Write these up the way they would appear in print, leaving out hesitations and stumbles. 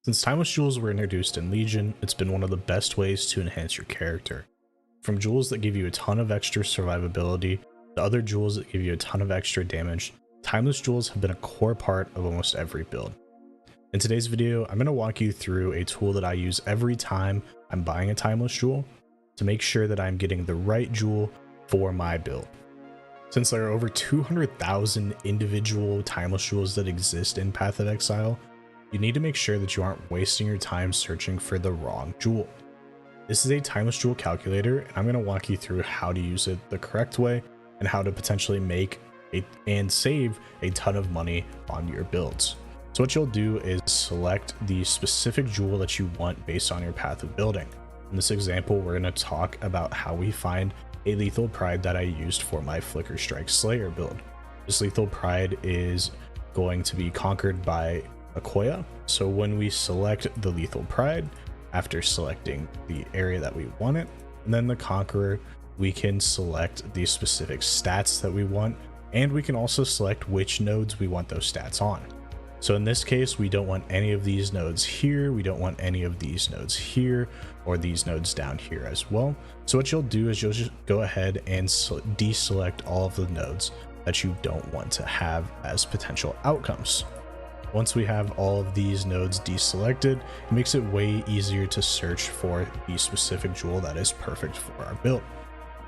Since Timeless Jewels were introduced in Legion, it's been one of the best ways to enhance your character. From jewels that give you a ton of extra survivability to other jewels that give you a ton of extra damage, Timeless Jewels have been a core part of almost every build. In today's video, I'm going to walk you through a tool that I use every time I'm buying a Timeless Jewel to make sure that I'm getting the right jewel for my build. Since there are over 200,000 individual Timeless Jewels that exist in Path of Exile, you need to make sure that you aren't wasting your time searching for the wrong jewel. This is a Timeless Jewel calculator, and I'm going to walk you through how to use it the correct way and how to potentially make and save a ton of money on your builds. So what you'll do is select the specific jewel that you want based on your path of building. In this example, we're going to talk about how we find a Lethal Pride that I used for my Flicker Strike Slayer build. This Lethal Pride is going to be conquered by Akoya. So when we select the Lethal Pride, after selecting the area that we want it, and then the Conqueror, we can select the specific stats that we want, and we can also select which nodes we want those stats on. So in this case, we don't want any of these nodes here, we don't want any of these nodes here, or these nodes down here as well. So what you'll do is you'll just go ahead and deselect all of the nodes that you don't want to have as potential outcomes. Once we have all of these nodes deselected, it makes it way easier to search for the specific jewel that is perfect for our build.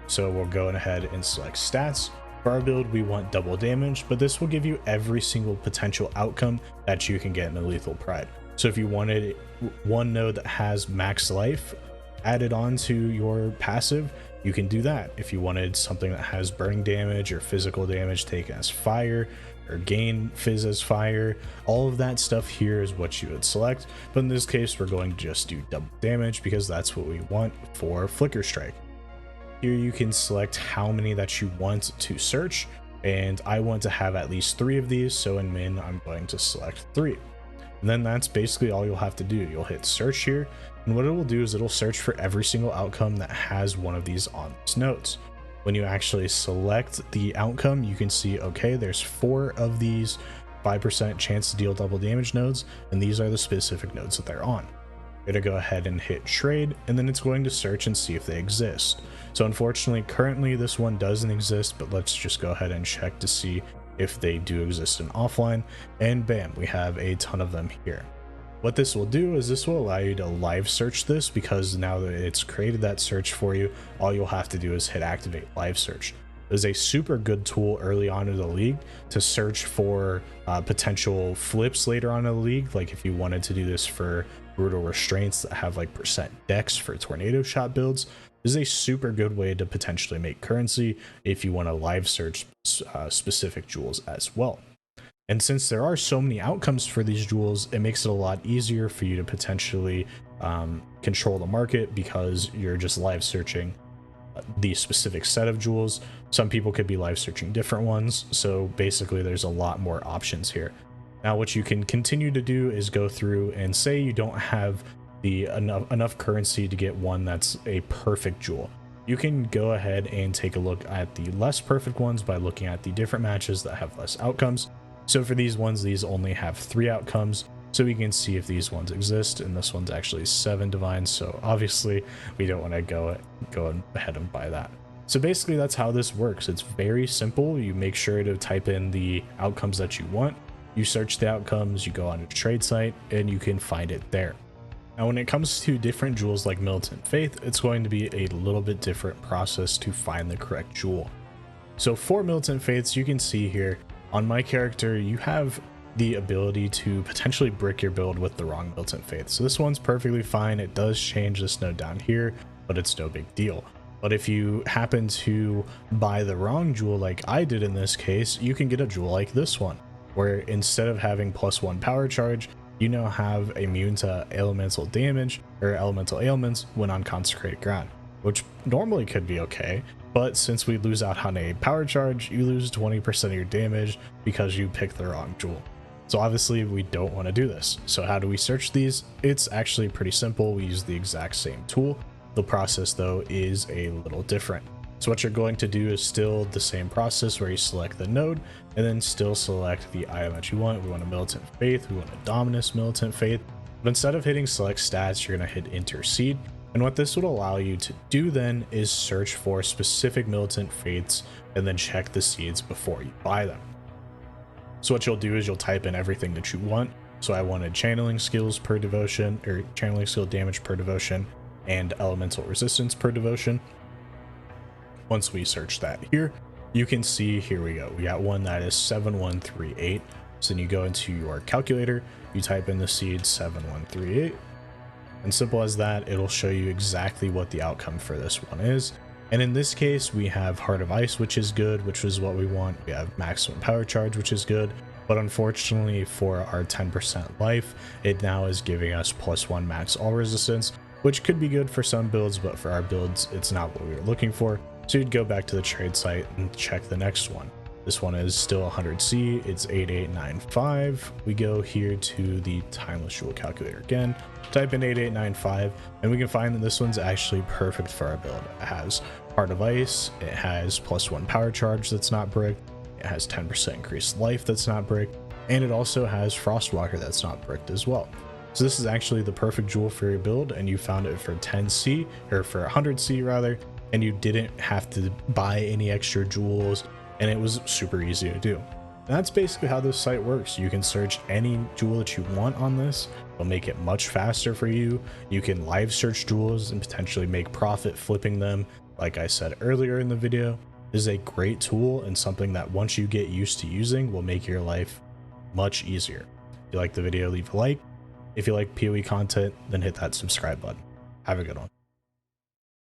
So we'll go ahead and select stats. For our build, we want double damage, but this will give you every single potential outcome that you can get in a Lethal Pride. So if you wanted one node that has max life added on to your passive, you can do that. If you wanted something that has burning damage or physical damage taken as fire, or gain fizz as fire, all of that stuff here is what you would select. But in this case, we're going to just do double damage because that's what we want for Flicker Strike. Here you can select how many that you want to search, and I want to have at least 3 of these, so in min I'm going to select 3. And then that's basically all you'll have to do. You'll hit search here, and what it will do is it'll search for every single outcome that has one of these on these nodes. When you actually select the outcome, you can see, okay, there's 4 of these 5% chance to deal double damage nodes, and these are the specific nodes that they're on. You're going to go ahead and hit trade, and then it's going to search and see if they exist. So unfortunately, currently this one doesn't exist, but let's just go ahead and check to see if they do exist in offline, and bam, we have a ton of them here. What this will do is this will allow you to live search this, because now that it's created that search for you, all you'll have to do is hit activate live search. It is a super good tool early on in the league to search for potential flips later on in the league. Like if you wanted to do this for brutal restraints that have like percent dex for tornado shot builds, this is a super good way to potentially make currency if you want to live search specific jewels as well. And since there are so many outcomes for these jewels, it makes it a lot easier for you to potentially control the market, because you're just live searching the specific set of jewels. Some people could be live searching different ones, so basically there's a lot more options here. Now what you can continue to do is go through and say you don't have the enough currency to get one that's a perfect jewel. You can go ahead and take a look at the less perfect ones by looking at the different matches that have less outcomes. So for these ones, these only have 3 outcomes, so we can see if these ones exist, and this one's actually 7 divines, so obviously we don't want to go ahead and buy that. So basically that's how this works. It's very simple. You make sure to type in the outcomes that you want, you search the outcomes, you go on a trade site, and you can find it there. Now when it comes to different jewels like Militant Faith, it's going to be a little bit different process to find the correct jewel. So for Militant Faiths, you can see here, on my character, you have the ability to potentially brick your build with the wrong Militant Faith. So this one's perfectly fine. It does change this node down here, but it's no big deal. But if you happen to buy the wrong jewel like I did in this case, you can get a jewel like this one, where instead of having +1 power charge, you now have immune to elemental damage or elemental ailments when on consecrated ground, which normally could be okay. But since we lose out on a power charge, you lose 20% of your damage because you picked the wrong jewel. So obviously we don't want to do this. So how do we search these? It's actually pretty simple. We use the exact same tool. The process though is a little different. So what you're going to do is still the same process where you select the node and then still select the item that you want. We want a Militant Faith, we want a Dominus Militant Faith, But instead of hitting select stats, you're going to hit enter seed. And what this would allow you to do then is search for specific militant faiths and then check the seeds before you buy them. So what you'll do is you'll type in everything that you want. So I wanted channeling skills per devotion, or channeling skill damage per devotion, and elemental resistance per devotion. Once we search that here, you can see, here we go. We got one that is 7138. So then you go into your calculator, you type in the seed 7138. And simple as that, it'll show you exactly what the outcome for this one is. And in this case, we have Heart of Ice, which is good, which is what we want. We have maximum power charge, which is good. But unfortunately for our 10% life, it now is giving us +1 max all resistance, which could be good for some builds, but for our builds, it's not what we were looking for. So you'd go back to the trade site and check the next one. This one is still 100C, it's 8895. We go here to the Timeless Jewel calculator again, type in 8895, and we can find that this one's actually perfect for our build. It has Heart of Ice, it has +1 power charge that's not bricked, it has 10% increased life that's not bricked, and it also has Frostwalker that's not bricked as well. So this is actually the perfect jewel for your build, and you found it for 10C, or for 100C rather, and you didn't have to buy any extra jewels, and it was super easy to do. And that's basically how this site works. You can search any jewel that you want on this. It'll make it much faster for you. You can live search jewels and potentially make profit flipping them. Like I said earlier in the video, this is a great tool and something that once you get used to using will make your life much easier. If you like the video, leave a like. If you like PoE content, then hit that subscribe button. Have a good one.